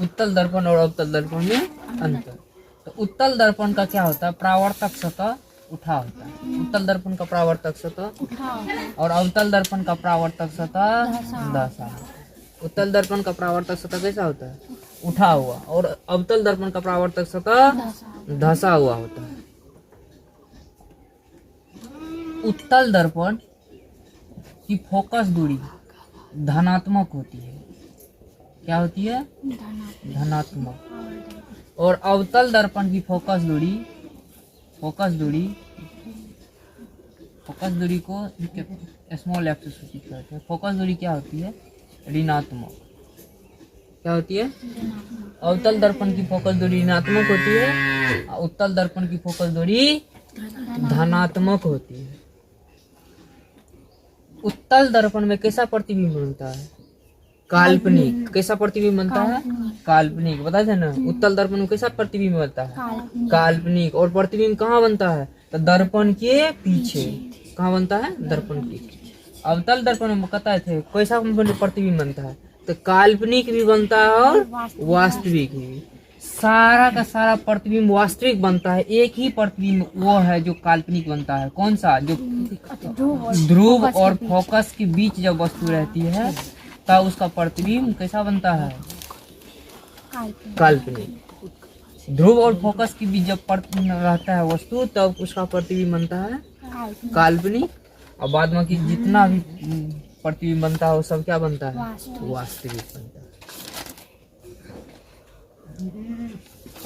उत्तल दर्पण और अवतल दर्पण में अंतर। तो उत्तल दर्पण का क्या होता है, परावर्तक सतह उठा होता है। उत्तल दर्पण का परावर्तक सतह और अवतल दर्पण का परावर्तक सतह धसा। उत्तल दर्पण का परावर्तक सतह कैसा होता है, उठा हुआ, और अवतल दर्पण का परावर्तक सतह धसा हुआ होता है। उत्तल दर्पण की फोकस दूरी धनात्मक होती है। क्या होती है, धनात्मक। और अवतल दर्पण की फोकस दूरी को स्मॉल एफ से सूचित करते हैं। फोकस दूरी क्या होती है, ऋणात्मक। क्या होती है, अवतल दर्पण की फोकस दूरी ऋणात्मक होती है, उत्तल दर्पण की फोकस दूरी धनात्मक होती है। उत्तल दर्पण में कैसा प्रतिबिंब बनता है, काल्पनिक। कैसा प्रतिबिंब बनता है, काल्पनिक। बता थे ना, उत्तल दर्पण में कैसा प्रतिबिंब बनता है, काल्पनिक। और प्रतिबिंब कहाँ बनता है, तो दर्पण के पीछे। कहाँ बनता है, दर्पण के पीछे। अवतल दर्पण में बताए थे कैसा प्रतिबिंब बनता है, तो काल्पनिक भी बनता है और वास्तविक भी। सारा का सारा प्रतिबिंब वास्तविक बनता है, एक ही प्रतिबिंब वो है जो काल्पनिक बनता है। कौन सा, जो ध्रुव और फोकस के बीच जब वस्तु रहती है तब उसका प्रतिबिंब कैसा बनता है, काल्पनिक। ध्रुव और फोकस के बीच जब रहता है वस्तु तब उसका प्रतिबिंब बनता है काल्पनिक। और बाद में कि जितना भी प्रतिबिंब बनता है वो सब क्या बनता है, वास्तविक बनता है।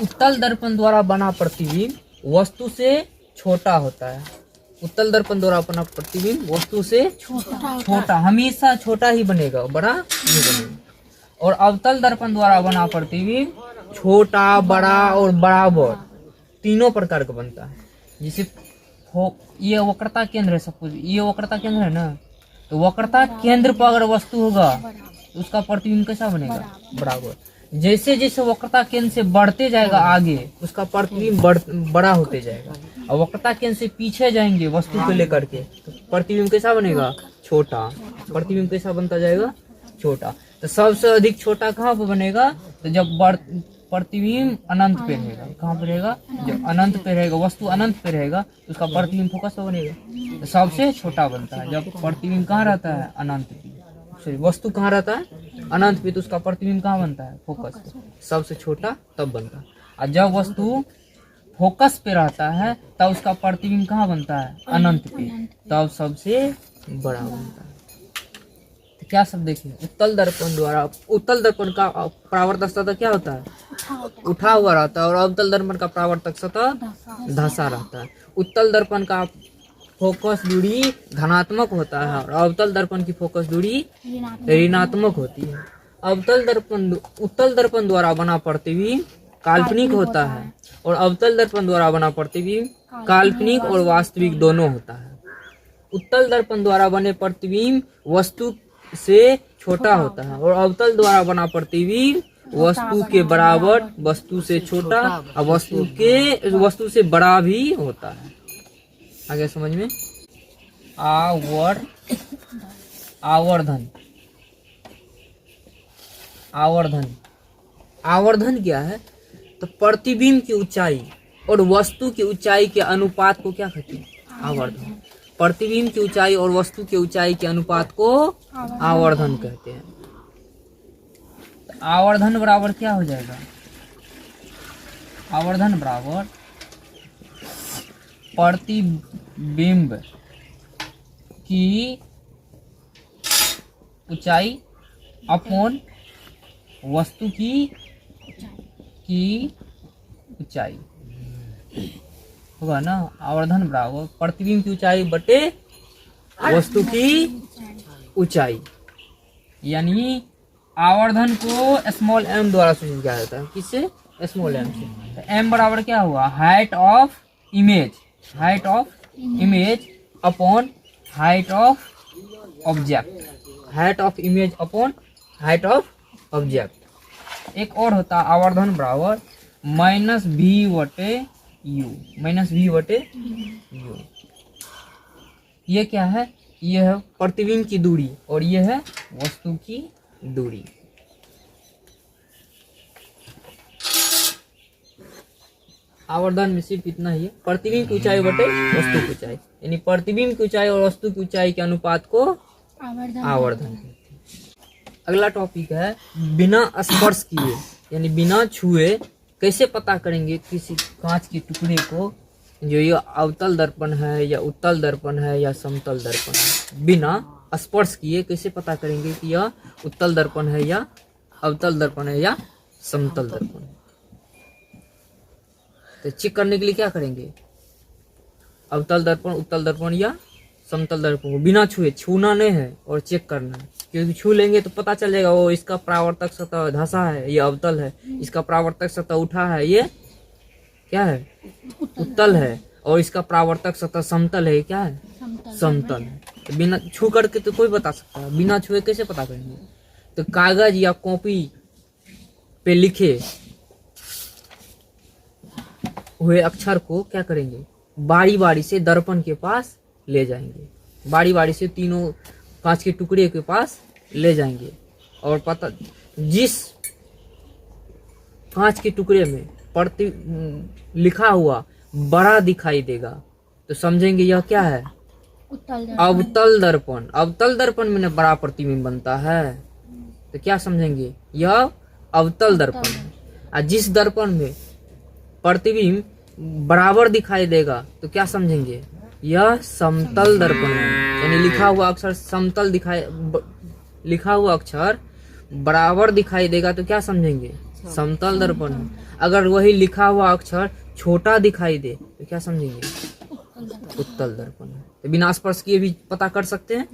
उत्तल दर्पण द्वारा बना प्रतिबिंब वस्तु से छोटा होता है। उत्तल दर्पण द्वारा बना प्रतिबिंब वस्तु से छोटा, हमेशा छोटा ही बनेगा, बड़ा नहीं बनेगा। और अवतल दर्पण द्वारा बना प्रतिबिंब छोटा, बड़ा और बराबर तीनों प्रकार का बनता है। जैसे ये वक्रता केंद्र है, सपोज ये वक्रता केंद्र है ना, तो वक्रता केंद्र पर अगर वस्तु होगा तो उसका प्रतिबिंब कैसा बनेगा, बराबर। जैसे जैसे वक्रता केंद्र से बढ़ते जाएगा आगे, उसका प्रतिबिंब बड़ा होते जाएगा। और वक्रता केंद्र से पीछे जाएंगे वस्तु को लेकर के, तो प्रतिबिंब कैसा बनेगा, छोटा। प्रतिबिंब कैसा बनता जाएगा, छोटा। तो सबसे अधिक छोटा कहाँ पर बनेगा, तो जब प्रतिबिंब अनंत पे रहेगा। कहाँ पे रहेगा, जब अनंत पे रहेगा, वस्तु अनंत पे रहेगा तो उसका प्रतिबिंब फोकस पे बनेगा, तो सबसे छोटा बनता है। जब प्रतिबिंब कहाँ रहता है, अनंत पे। सॉरी, वस्तु कहाँ रहता है, अनंत पे, तो उसका प्रतिबिंब कहाँ बनता है, फोकस पे। सबसे छोटा तब बनता है। और जब वस्तु फोकस पे रहता है तब उसका प्रतिबिंब कहाँ बनता है, अनंत पे, तब सबसे बड़ा बनता है। तो क्या सब देखिए, उत्तल दर्पण का परावर्तक सतह क्या होता है, उठा हुआ रहता है। और अवतल दर्पण का परावर्तक सतह धंसा रहता है। उत्तल दर्पण का फोकस दूरी धनात्मक होता है और अवतल दर्पण की फोकस दूरी ऋणात्मक होती है। उत्तल दर्पण द्वारा बना प्रतिबिंब काल्पनिक होता है और अवतल दर्पण द्वारा बना प्रतिबिंब काल्पनिक और वास्तविक दोनों होता है। उत्तल दर्पण द्वारा बने प्रतिबिंब वस्तु से छोटा होता है और अवतल द्वारा बना प्रतिबिंब वस्तु के बराबर, वस्तु से छोटा और वस्तु से बड़ा भी होता है। आगे समझ में, आवर्धन क्या है, तो प्रतिबिंब की ऊंचाई और वस्तु की ऊंचाई के अनुपात को क्या कहते हैं, आवर्धन। प्रतिबिंब की ऊंचाई और वस्तु की ऊंचाई के अनुपात को आवर्धन कहते हैं। आवर्धन बराबर क्या हो जाएगा, आवर्धन बराबर प्रतिबिंब की ऊंचाई अपॉन वस्तु की ऊंचाई होगा ना। आवर्धन बराबर प्रतिबिंब की ऊंचाई बटे वस्तु की ऊंचाई। यानी आवर्धन को स्मॉल m द्वारा सूचित किया जाता है। किससे, स्मॉल m से। तो m बराबर क्या हुआ, height of image upon height of object. Height of image upon height of object. एक और होता आवर्धन बराबर माइनस v बटे u। ये क्या है, ये है प्रतिबिंब की दूरी और ये है वस्तु की दूरी। आवर्धन में सिर्फ इतना ही है, प्रतिबिंब की ऊंचाई बटे वस्तु की ऊंचाई, यानी प्रतिबिंब की ऊंचाई और वस्तु की ऊंचाई के अनुपात को आवर्धन। अगला टॉपिक है बिना स्पर्श किए यानी बिना छुए कैसे पता करेंगे किसी कांच के टुकड़े को जो ये अवतल दर्पण है या उत्तल दर्पण है या समतल दर्पण है। बिना स्पर्श किए कैसे पता करेंगे कि यह उत्तल दर्पण है या अवतल दर्पण है या समतल दर्पण है। तो चेक करने के लिए क्या करेंगे, अवतल दर्पण, उत्तल दर्पण या समतल दर्पण को बिना छुए, छूना नहीं है और चेक करना है, क्योंकि छू लेंगे तो पता चल जाएगा वो इसका परावर्तक सतह धंसा है, ये अवतल है, इसका परावर्तक सतह उठा है, ये क्या है उत्तल है, और इसका परावर्तक सतह समतल है, क्या है समतल है। तो बिना छू करके तो कोई बता सकता है, बिना छुए कैसे पता करेंगे। तो कागज या कॉपी पे लिखे हुए अक्षर को क्या करेंगे, बारी बारी से दर्पण के पास ले जाएंगे, बारी बारी से तीनों कांच के टुकड़े के पास ले जाएंगे, और पता जिस कांच के टुकड़े में लिखा हुआ बड़ा दिखाई देगा तो समझेंगे यह क्या है अवतल दर्पण। अवतल दर्पण में बड़ा प्रतिबिंब बनता है तो क्या समझेंगे यह अवतल दर्पण है। और जिस दर्पण में प्रतिबिंब बराबर दिखाई देगा तो क्या समझेंगे यह समतल दर्पण है, यानी लिखा हुआ अक्षर समतल दिखाई, लिखा हुआ अक्षर बराबर दिखाई देगा तो क्या समझेंगे समतल दर्पण है। अगर वही लिखा हुआ अक्षर छोटा दिखाई दे तो क्या समझेंगे उत्तल दर्पण है। तो बिना स्पर्श किए भी पता कर सकते हैं।